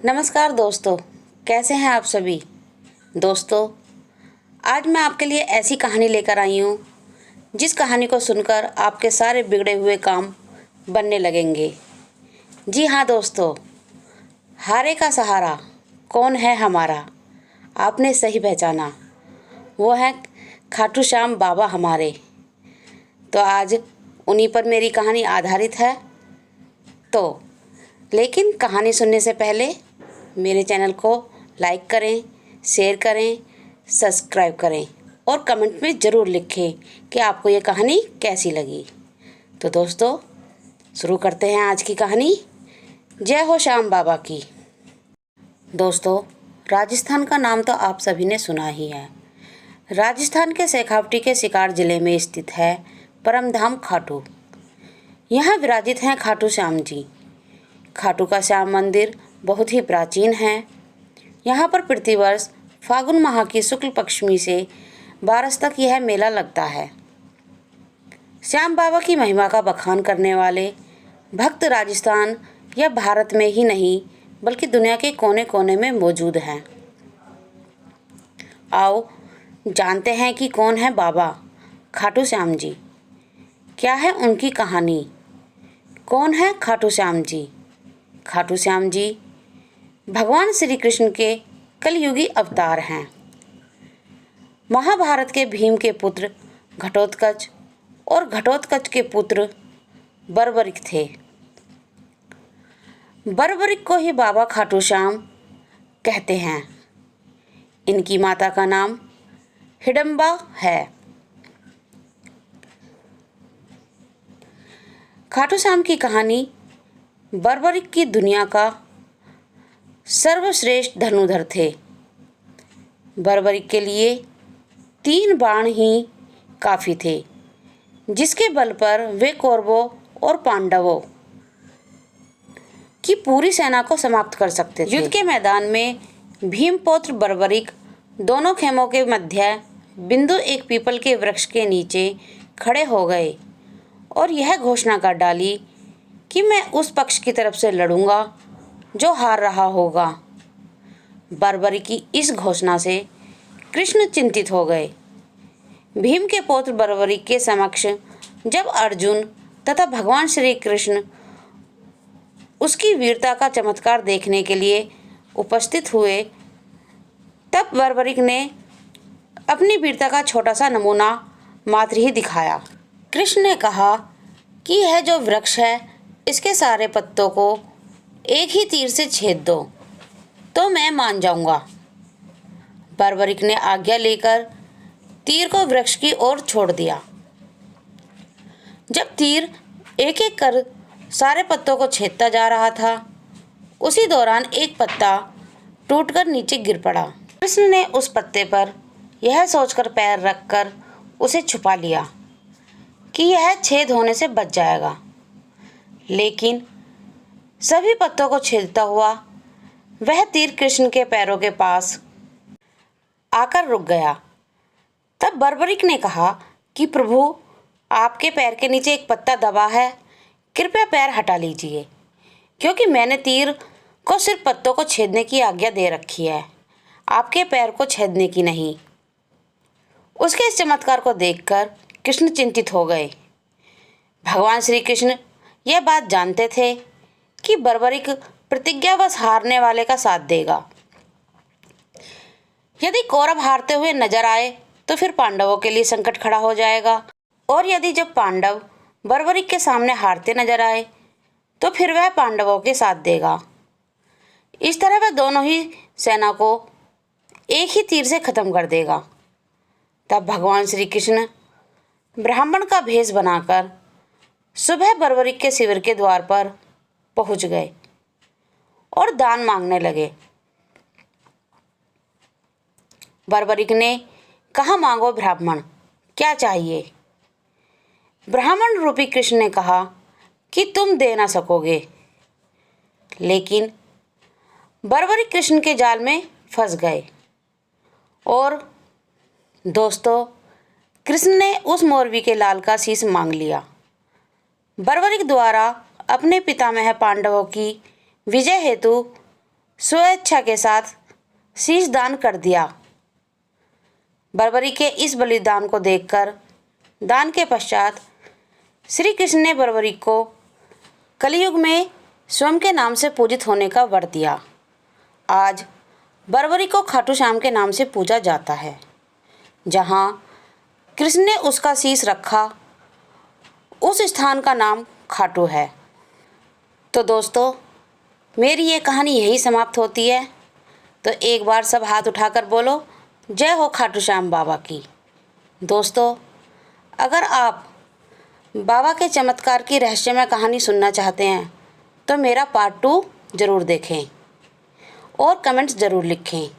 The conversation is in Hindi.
नमस्कार दोस्तों, कैसे हैं आप सभी। दोस्तों, आज मैं आपके लिए ऐसी कहानी लेकर आई हूँ जिस कहानी को सुनकर आपके सारे बिगड़े हुए काम बनने लगेंगे। जी हाँ दोस्तों, हारे का सहारा कौन है हमारा। आपने सही पहचाना, वो है खाटू श्याम बाबा हमारे। तो आज उन्हीं पर मेरी कहानी आधारित है। तो लेकिन कहानी सुनने से पहले मेरे चैनल को लाइक करें, शेयर करें, सब्सक्राइब करें और कमेंट में ज़रूर लिखें कि आपको ये कहानी कैसी लगी। तो दोस्तों, शुरू करते हैं आज की कहानी। जय हो श्याम बाबा की। दोस्तों, राजस्थान का नाम तो आप सभी ने सुना ही है। राजस्थान के शेखावटी के सिकार ज़िले में स्थित है परमधाम खाटू। यहाँ विराजित हैं खाटू श्याम जी। खाटू का श्याम मंदिर बहुत ही प्राचीन है। यहाँ पर प्रतिवर्ष फागुन माह की शुक्ल पक्षमी से बारस तक यह मेला लगता है। श्याम बाबा की महिमा का बखान करने वाले भक्त राजस्थान या भारत में ही नहीं बल्कि दुनिया के कोने कोने में मौजूद हैं। आओ जानते हैं कि कौन है बाबा खाटू श्याम जी, क्या है उनकी कहानी। कौन है खाटू श्याम जी। खाटू श्याम जी भगवान श्री कृष्ण के कलयुगी अवतार हैं। महाभारत के भीम के पुत्र घटोत्कच और घटोत्कच के पुत्र बर्बरिक थे। बर्बरिक को ही बाबा खाटू श्याम कहते हैं। इनकी माता का नाम हिडम्बा है। खाटू श्याम की कहानी बर्बरिक की दुनिया का सर्वश्रेष्ठ धनुधर थे। बर्बरिक के लिए 3 बाण ही काफ़ी थे, जिसके बल पर वे कौरवों और पांडवों की पूरी सेना को समाप्त कर सकते थे। युद्ध के मैदान में भीमपौत्र बर्बरिक दोनों खेमों के मध्य बिंदु एक पीपल के वृक्ष के नीचे खड़े हो गए और यह घोषणा कर डाली कि मैं उस पक्ष की तरफ से लड़ूंगा जो हार रहा होगा। बर्बरिक की इस घोषणा से कृष्ण चिंतित हो गए। भीम के पौत्र बर्बरिक के समक्ष जब अर्जुन तथा भगवान श्री कृष्ण उसकी वीरता का चमत्कार देखने के लिए उपस्थित हुए, तब बर्बरिक ने अपनी वीरता का छोटा सा नमूना मात्र ही दिखाया। कृष्ण ने कहा कि यह जो वृक्ष है, इसके सारे पत्तों को एक ही तीर से छेद दो तो मैं मान जाऊंगा। बर्बरिक ने आज्ञा लेकर तीर को वृक्ष की ओर छोड़ दिया। जब तीर एक एक कर सारे पत्तों को छेदता जा रहा था, उसी दौरान एक पत्ता टूटकर नीचे गिर पड़ा। कृष्ण ने उस पत्ते पर यह सोचकर पैर रखकर उसे छुपा लिया कि यह छेद होने से बच जाएगा, लेकिन सभी पत्तों को छेदता हुआ वह तीर कृष्ण के पैरों के पास आकर रुक गया। तब बर्बरिक ने कहा कि प्रभु, आपके पैर के नीचे एक पत्ता दबा है, कृपया पैर हटा लीजिए, क्योंकि मैंने तीर को सिर्फ पत्तों को छेदने की आज्ञा दे रखी है, आपके पैर को छेदने की नहीं। उसके इस चमत्कार को देखकर कृष्ण चिंतित हो गए। भगवान श्री कृष्ण यह बात जानते थे कि बर्बरिक प्रतिज्ञावश हारने वाले का साथ देगा। यदि कौरव हारते हुए नजर आए तो फिर पांडवों के लिए संकट खड़ा हो जाएगा, और यदि जब पांडव बर्बरिक के सामने हारते नजर आए तो फिर वह पांडवों के साथ देगा। इस तरह वह दोनों ही सेना को एक ही तीर से खत्म कर देगा। तब भगवान श्री कृष्ण ब्राह्मण का भेष बनाकर सुबह बर्बरिक के शिविर के द्वार पर पहुंच गए और दान मांगने लगे। बर्बरिक ने कहा, मांगो ब्राह्मण, क्या चाहिए। ब्राह्मण रूपी कृष्ण ने कहा कि तुम दे ना सकोगे, लेकिन बर्बरिक कृष्ण के जाल में फंस गए। और दोस्तों, कृष्ण ने उस मोरवी के लाल का शीश मांग लिया। बर्बरिक द्वारा अपने पितामह पांडवों की विजय हेतु स्वेच्छा के साथ शीश दान कर दिया। बर्बरी के इस बलिदान को देखकर दान के पश्चात श्री कृष्ण ने बर्बरी को कलयुग में स्वयं के नाम से पूजित होने का वर दिया। आज बर्बरी को खाटू श्याम के नाम से पूजा जाता है। जहाँ कृष्ण ने उसका शीश रखा, उस स्थान का नाम खाटू है। तो दोस्तों, मेरी ये कहानी यहीं समाप्त होती है। तो एक बार सब हाथ उठाकर बोलो, जय हो खाटू श्याम बाबा की। दोस्तों, अगर आप बाबा के चमत्कार की रहस्यमय कहानी सुनना चाहते हैं तो मेरा पार्ट 2 ज़रूर देखें और कमेंट्स ज़रूर लिखें।